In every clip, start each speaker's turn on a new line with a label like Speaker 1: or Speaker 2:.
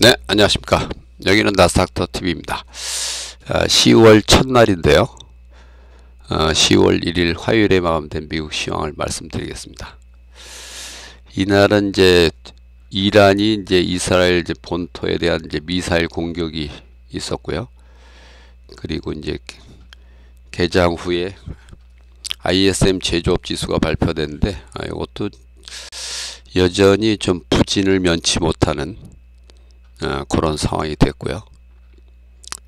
Speaker 1: 네, 안녕하십니까. 여기는 나스닥터 TV입니다. 10월 첫날인데요. 10월 1일 화요일에 마감된 미국 시황을 말씀드리겠습니다. 이날은 이제 이란이 이제 이스라엘 이제 본토에 대한 이제 미사일 공격이 있었고요. 그리고 이제 개장 후에 ISM 제조업 지수가 발표됐는데, 이것도 여전히 좀 부진을 면치 못하는 그런 상황이 됐고요.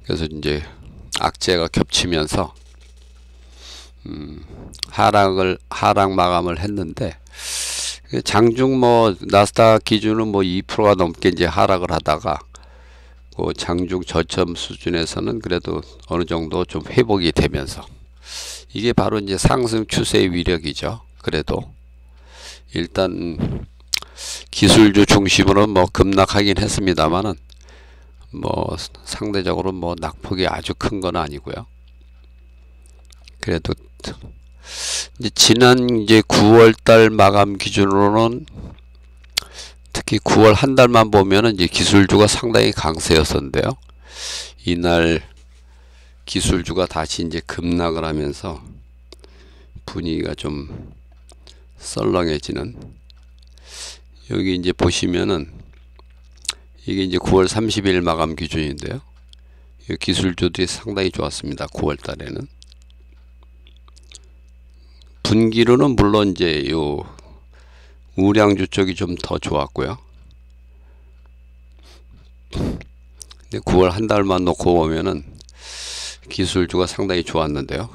Speaker 1: 그래서 이제 악재가 겹치면서 하락 마감을 했는데, 장중 뭐 나스닥 기준은 뭐 2%가 넘게 이제 하락을 하다가 그 장중 저점 수준에서는 그래도 어느 정도 좀 회복이 되면서, 이게 바로 이제 상승 추세의 위력이죠. 그래도 일단 기술주 중심으로 뭐 급락하긴 했습니다만은 뭐 상대적으로 뭐 낙폭이 아주 큰 건 아니고요. 그래도 이제 지난 이제 9월달 마감 기준으로는 특히 9월 한 달만 보면은 이제 기술주가 상당히 강세였었는데요. 이날 기술주가 다시 이제 급락을 하면서 분위기가 좀 썰렁해지는, 여기 이제 보시면은 이게 이제 9월 30일 마감 기준인데요. 이 기술주들이 상당히 좋았습니다. 9월 달에는. 분기로는 물론 이제 요 우량주 쪽이 좀 더 좋았고요. 근데 9월 한 달만 놓고 보면은 기술주가 상당히 좋았는데요.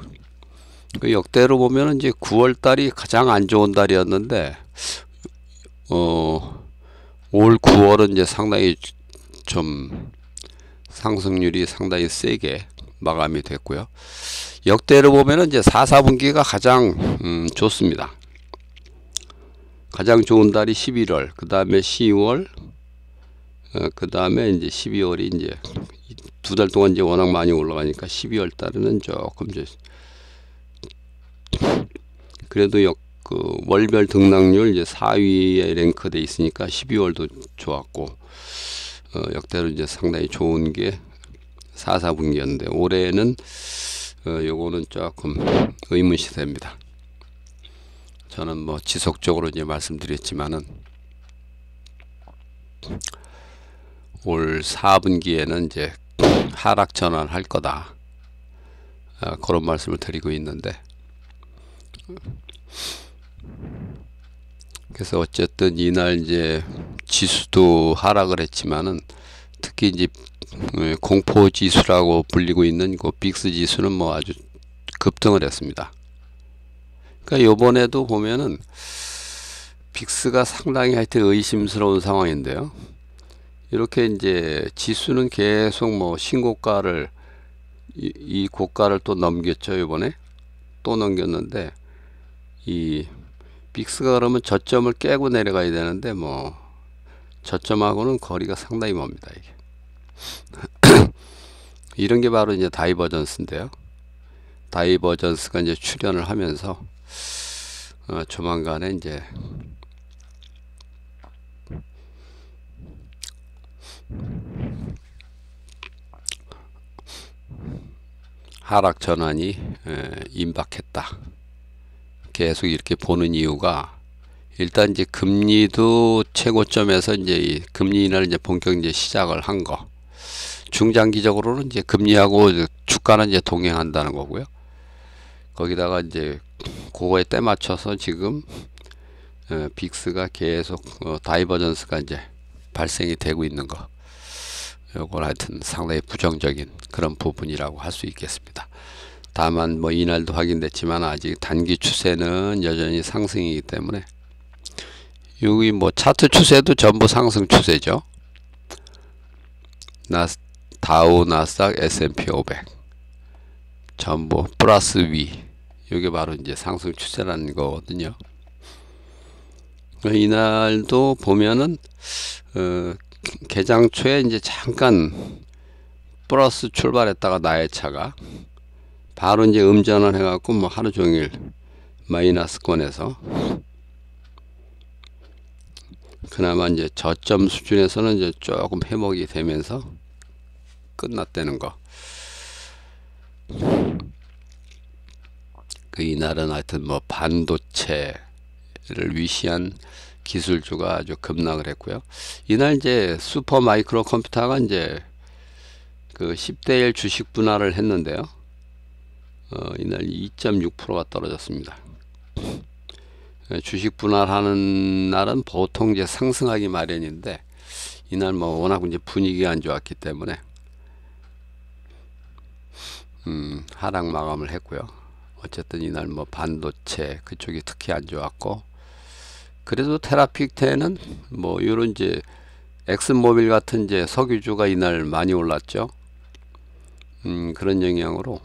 Speaker 1: 그 역대로 보면은 이제 9월 달이 가장 안 좋은 달이었는데, 올 9월은 이제 상당히 좀 상승률이 상당히 세게 마감이 됐고요. 역대로 보면은 이제 4, 4분기가 가장 좋습니다. 가장 좋은 달이 11월, 그 다음에 10월, 그 다음에 이제 12월이 이제 두 달 동안 이제 워낙 많이 올라가니까 12월 달에는 조금 이제 그래도 그 월별 등락률 이제 4위에 랭크돼 있으니까 12월도 좋았고, 역대로 이제 상당히 좋은 게 4, 4분기였는데 올해는 요거는 조금 의문시됩니다. 저는 뭐 지속적으로 이제 말씀드렸지만은 올 4분기에는 이제 하락 전환할 거다, 그런 말씀을 드리고 있는데, 그래서 어쨌든 이날 이제 지수도 하락을 했지만은 특히 이제 공포 지수라고 불리고 있는 그 빅스 지수는 뭐 아주 급등을 했습니다. 그러니까 요번에도 보면은 빅스가 상당히 하여튼 의심스러운 상황인데요. 이렇게 이제 지수는 계속 뭐 신고가를 이 고가를 또 넘겼죠. 요번에 또 넘겼는데, 이 빅스가 그러면 저점을 깨고 내려가야 되는데 뭐 저점하고는 거리가 상당히 멉니다. 이게 이런 게 바로 이제 다이버전스인데요. 다이버전스가 이제 출현을 하면서 조만간에 이제 하락 전환이 임박했다. 계속 이렇게 보는 이유가, 일단 이제 금리도 최고점에서 이제 이 금리 인하를 이제 본격 이제 시작을 한 거. 중장기적으로는 이제 금리하고 주가는 이제 동행한다는 거고요. 거기다가 이제 그거에 때 맞춰서 지금 빅스가 계속 다이버전스가 이제 발생이 되고 있는 거. 요건 하여튼 상당히 부정적인 그런 부분이라고 할 수 있겠습니다. 다만 뭐 이날도 확인됐지만 아직 단기 추세는 여전히 상승이기 때문에, 여기 뭐 차트 추세도 전부 상승 추세죠. 다우, 나스닥, S&P 500 전부 플러스 위, 이게 바로 이제 상승 추세라는 거거든요. 이날도 보면은 개장 초에 이제 잠깐 플러스 출발했다가 나의 차가 바로 이제 음전을 해갖고 뭐 하루 종일 마이너스권에서 그나마 이제 저점 수준에서는 이제 조금 회복이 되면서 끝났다는 거. 그 이날은 하여튼 뭐 반도체를 위시한 기술주가 아주 급락을 했고요. 이날 이제 슈퍼 마이크로 컴퓨터가 이제 그 10대 1 주식 분할을 했는데요. 이날 2.6%가 떨어졌습니다. 주식 분할하는 날은 보통 이제 상승하기 마련인데 이날 뭐 워낙 이제 분위기가 안 좋았기 때문에 하락 마감을 했고요. 어쨌든 이날 뭐 반도체 그쪽이 특히 안 좋았고, 그래도 테라픽테는 뭐 이런 이제 엑슨모빌 같은 이제 석유주가 이날 많이 올랐죠. 그런 영향으로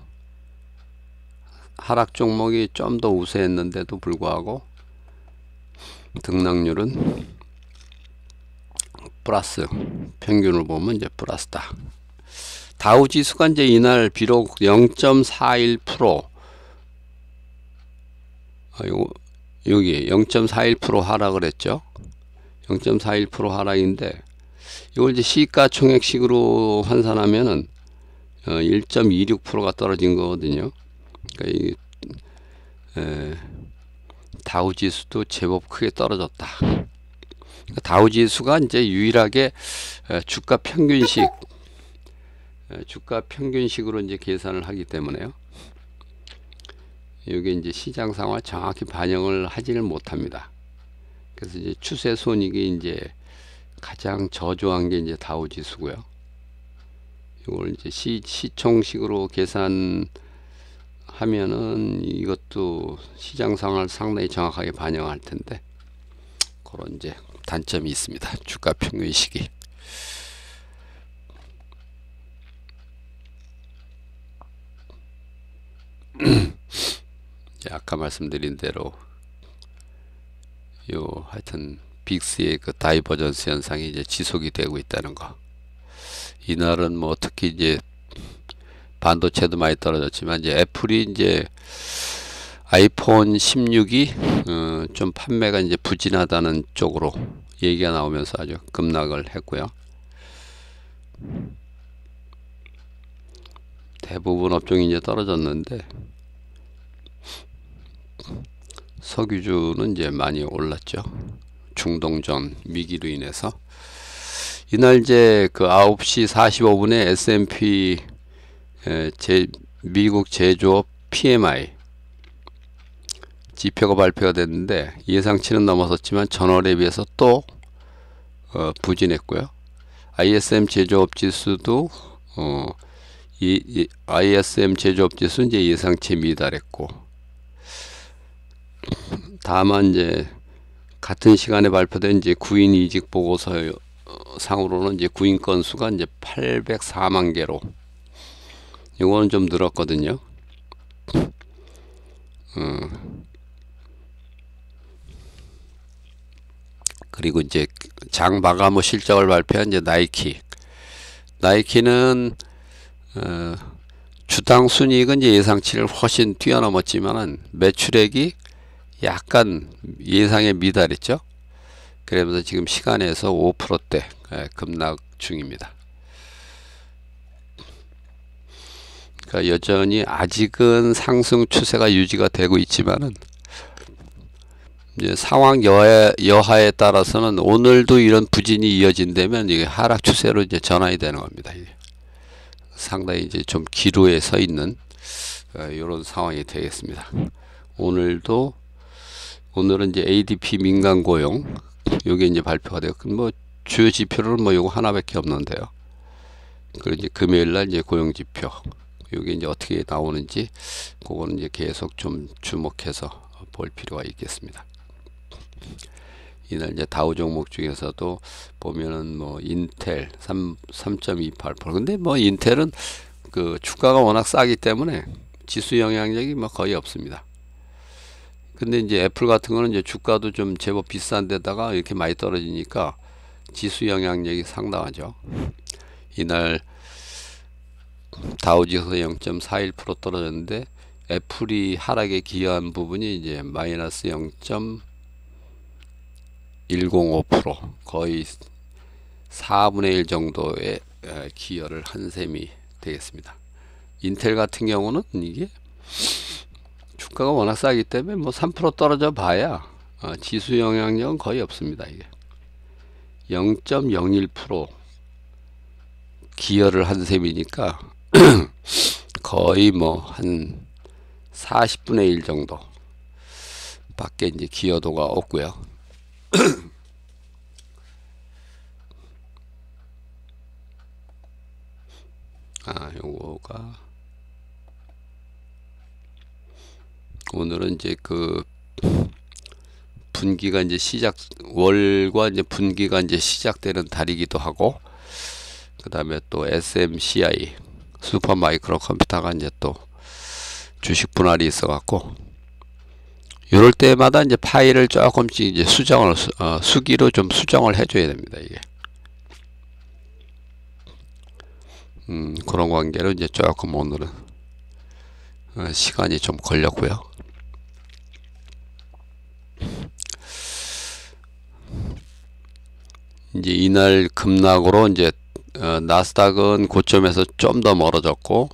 Speaker 1: 하락 종목이 좀 더 우세했는데도 불구하고 등락률은 플러스, 평균을 보면 이제 플러스다. 다우지수가 이제 이날 비록 0.41% 여기 0.41% 하락을 했죠. 0.41% 하락인데 이걸 이제 시가총액식으로 환산하면은 1.26%가 떨어진 거거든요. 그러니까 다우지수도 제법 크게 떨어졌다. 그러니까 다우지수가 이제 유일하게 주가 평균식으로 이제 계산을 하기 때문에요. 이게 이제 시장 상황을 정확히 반영을 하지를 못합니다. 그래서 이제 추세 손익이 이제 가장 저조한 게 이제 다우지수고요. 이걸 이제 시총식으로 계산하면은 이것도 시장 상황을 상당히 정확하게 반영할 텐데 그런 이제 단점이 있습니다. 주가 평균식이. 아까 말씀드린 대로 하여튼 빅스의 그 다이버전스 현상이 이제 지속이 되고 있다는 거. 이날은 뭐 특히 이제 반도체도 많이 떨어졌지만 이제 애플이 이제 아이폰 16이 좀 판매가 이제 부진하다는 쪽으로 얘기가 나오면서 아주 급락을 했고요. 대부분 업종이 이제 떨어졌는데 석유주는 이제 많이 올랐죠. 중동전 위기로 인해서. 이날 이제 그 9시 45분에 S&P 미국 제조업 PMI 지표가 발표가 됐는데 예상치는 넘어섰지만 전월에 비해서 또 부진했고요. ISM 제조업 지수도 ISM 제조업 지수 이제 예상치에 미달했고, 다만 이제 같은 시간에 발표된 이제 구인 이직 보고서 상으로는 이제 구인 건수가 이제 804만 개로 이거는 좀 늘었거든요. 그리고 이제 장 마감 후 실적을 발표한 이제 나이키는 주당 순이익은 이제 예상치를 훨씬 뛰어넘었지만은 매출액이 약간 예상에 미달했죠. 그러면서 지금 시간에서 5%대 급락 중입니다. 그러니까 여전히 아직은 상승 추세가 유지가 되고 있지만은 이제 상황 여하에 따라서는 오늘도 이런 부진이 이어진다면 이게 하락 추세로 이제 전환이 되는 겁니다. 이게 상당히 이제 좀 기로에 서 있는 이런 상황이 되겠습니다. 오늘은 이제 ADP 민간 고용 요게 이제 발표가 되고, 뭐 주요 지표로는 뭐 요거 하나밖에 없는데요. 그리고 이제 금요일 날 이제 고용 지표 요게 이제 어떻게 나오는지 그거는 이제 계속 좀 주목해서 볼 필요가 있겠습니다. 이날 이제 다우 종목 중에서도 보면은 뭐 인텔 3.28%. 근데 뭐 인텔은 그 주가가 워낙 싸기 때문에 지수 영향력이 뭐 거의 없습니다. 근데 이제 애플 같은 거는 이제 주가도 좀 제법 비싼 데다가 이렇게 많이 떨어지니까 지수 영향력이 상당하죠. 이날 다우지수 0.41% 떨어졌는데 애플이 하락에 기여한 부분이 이제 마이너스 0.1% 105% 거의 4분의 1 정도의 기여를 한 셈이 되겠습니다. 인텔 같은 경우는 이게 주가가 워낙 싸기 때문에 뭐 3% 떨어져 봐야 지수 영향력은 거의 없습니다. 이게 0.01% 기여를 한 셈이니까 거의 뭐 한 40분의 1 정도 밖에 이제 기여도가 없고요. 요거가 오늘은 이제 그 분기가 이제 월과 이제 분기가 이제 시작되는 달이기도 하고, 그 다음에 또 SMCI 슈퍼마이크로 컴퓨터가 이제 또 주식 분할이 있어 갖고, 이럴 때마다 이제 파일을 조금씩 이제 수기로 좀 수정을 해줘야 됩니다. 이게 그런 관계로 이제 조금 오늘은 시간이 좀 걸렸고요. 이제 이날 급락으로 이제 나스닥은 고점에서 좀 더 멀어졌고,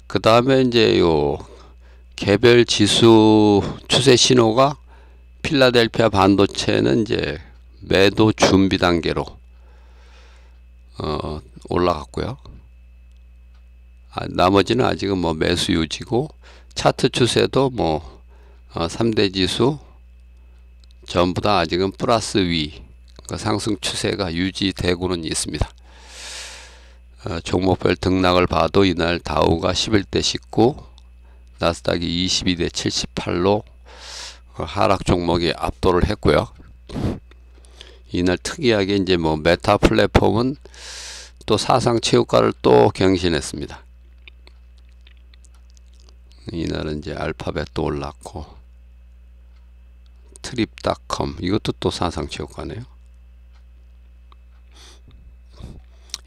Speaker 1: 그 다음에 이제 요 개별 지수 추세 신호가 필라델피아 반도체는 이제 매도 준비 단계로 올라갔고요. 나머지는 아직은 뭐 매수 유지고, 차트 추세도 뭐 3대 지수 전부 다 아직은 플러스 위 상승 추세가 유지되고는 있습니다. 종목별 등락을 봐도 이날 다우가 11대 19, 나스닥이 22대 78로 하락 종목이 압도를 했고요. 이날 특이하게 이제 뭐 메타 플랫폼은 또 사상 최고가를 또 경신했습니다. 이날은 이제 알파벳도 올랐고, 트립닷컴 이것도 또 사상 최고가네요.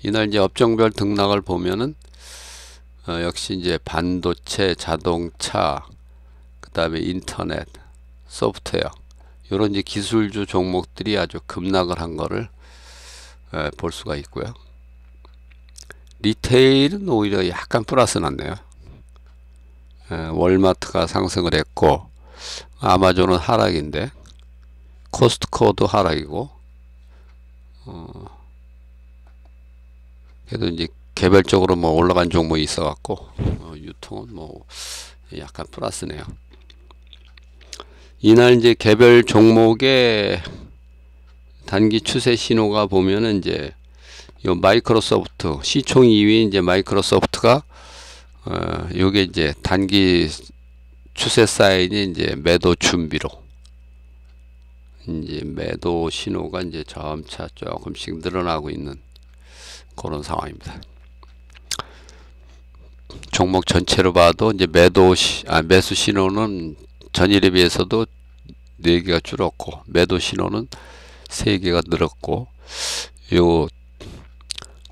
Speaker 1: 이날 이제 업종별 등락을 보면은 역시 이제 반도체, 자동차, 그 다음에 인터넷, 소프트웨어, 이런 이제 기술주 종목들이 아주 급락을 한 거를 볼 수가 있고요. 리테일은 오히려 약간 플러스 났네요. 월마트가 상승을 했고, 아마존은 하락인데, 코스트코도 하락이고, 그래도 이제 개별적으로 뭐 올라간 종목이 있어 갖고 유통은 뭐 약간 플러스네요. 이날 이제 개별 종목의 단기 추세 신호가 보면은 이제 요 마이크로소프트 시총 2위 이제 마이크로소프트가 요게 이제 단기 추세 사인이 이제 매도 준비로 이제 매도 신호가 이제 점차 조금씩 늘어나고 있는 그런 상황입니다. 종목 전체로 봐도 이제 매수 신호는 전일에 비해서도 4개가 줄었고, 매도 신호는 3개가 늘었고, 요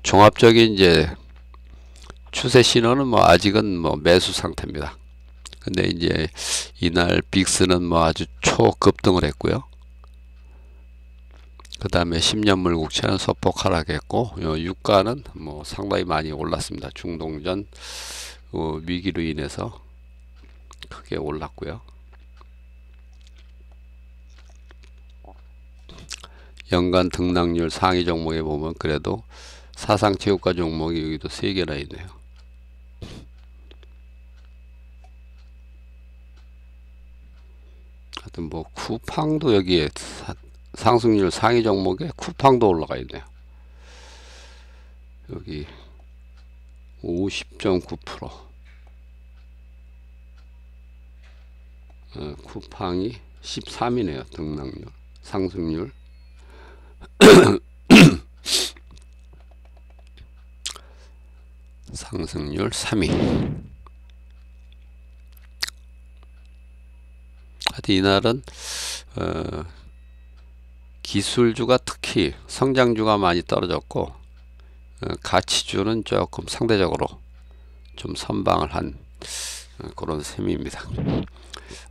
Speaker 1: 종합적인 이제 추세 신호는 뭐 아직은 뭐 매수 상태입니다. 근데 이제 이날 빅스는 뭐 아주 초급등을 했고요. 그 다음에 10년물 국채는 소폭 하락했고, 유가는 뭐 상당히 많이 올랐습니다. 중동전 위기로 인해서 크게 올랐고요. 연간 등락률 상위 종목에 보면 그래도 사상 최고가 종목이 여기도 3개나 있네요. 하여튼 뭐 쿠팡도 여기에 상승률 상위 종목에 쿠팡도 올라가 있네요. 여기 50.9%, 쿠팡이 13이네요. 등락률, 상승률. 상승률 3위. 하여튼 이날은 기술주가 특히 성장주가 많이 떨어졌고, 가치주는 조금 상대적으로 좀 선방을 한 그런 셈입니다.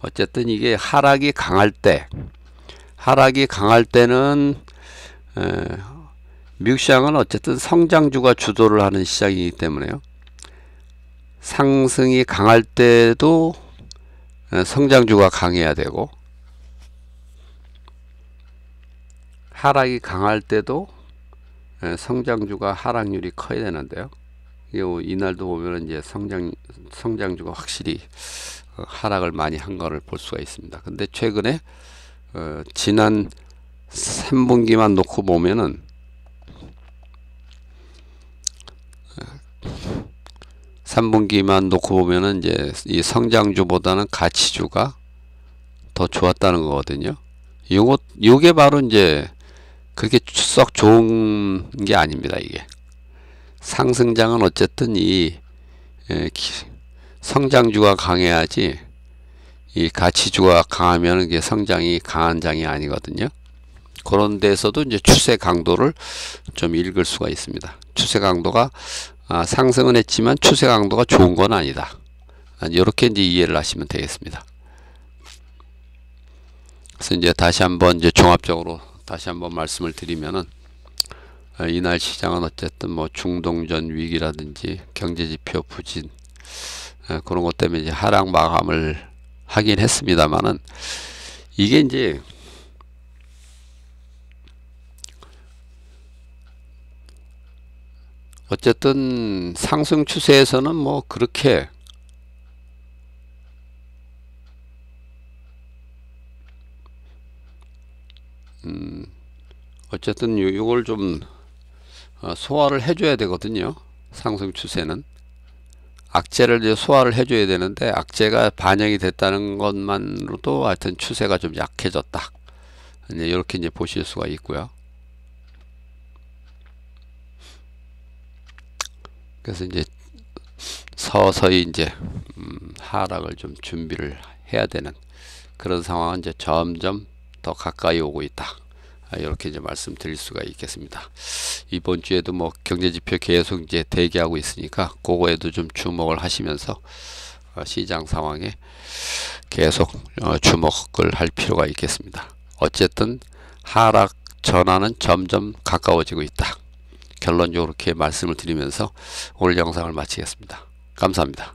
Speaker 1: 어쨌든 이게 하락이 강할 때 하락이 강할 때는 미국 시장은 어쨌든 성장주가 주도를 하는 시장이기 때문에요. 상승이 강할 때도 성장주가 강해야 되고, 하락이 강할 때도 성장주가 하락률이 커야 되는데요. 이날도 보면 이제 성장주가 확실히 하락을 많이 한 거를 볼 수가 있습니다. 근데 최근에 지난 3분기만 놓고 보면은 이제 이 성장주보다는 가치주가 더 좋았다는 거거든요. 요게 바로 이제 그렇게 썩 좋은 게 아닙니다. 이게 상승장은 어쨌든 이 성장주가 강해야지, 이 가치주가 강하면 이게 성장이 강한 장이 아니거든요. 그런 데서도 이제 추세 강도를 좀 읽을 수가 있습니다. 추세 강도가 상승은 했지만 추세 강도가 좋은 건 아니다. 이렇게 이제 이해를 하시면 되겠습니다. 그래서 이제 다시 한번 이제 종합적으로 다시 한번 말씀을 드리면은, 이날 시장은 어쨌든 뭐 중동전 위기라든지 경제지표 부진, 그런 것 때문에 이제 하락 마감을 하긴 했습니다만은, 이게 이제 어쨌든 상승 추세에서는 뭐 그렇게 어쨌든 요걸 좀 소화를 해줘야 되거든요. 상승 추세는 악재를 이제 소화를 해줘야 되는데, 악재가 반영이 됐다는 것만으로도 하여튼 추세가 좀 약해졌다. 이제 이렇게 이제 보실 수가 있고요. 그래서 이제 서서히 이제 하락을 좀 준비를 해야 되는 그런 상황은 이제 점점 더 가까이 오고 있다. 이렇게 이제 말씀드릴 수가 있겠습니다. 이번 주에도 뭐 경제지표 계속 이제 대기하고 있으니까 그거에도 좀 주목을 하시면서 시장 상황에 계속 주목을 할 필요가 있겠습니다. 어쨌든 하락 전환은 점점 가까워지고 있다. 결론적으로 이렇게 말씀을 드리면서 오늘 영상을 마치겠습니다. 감사합니다.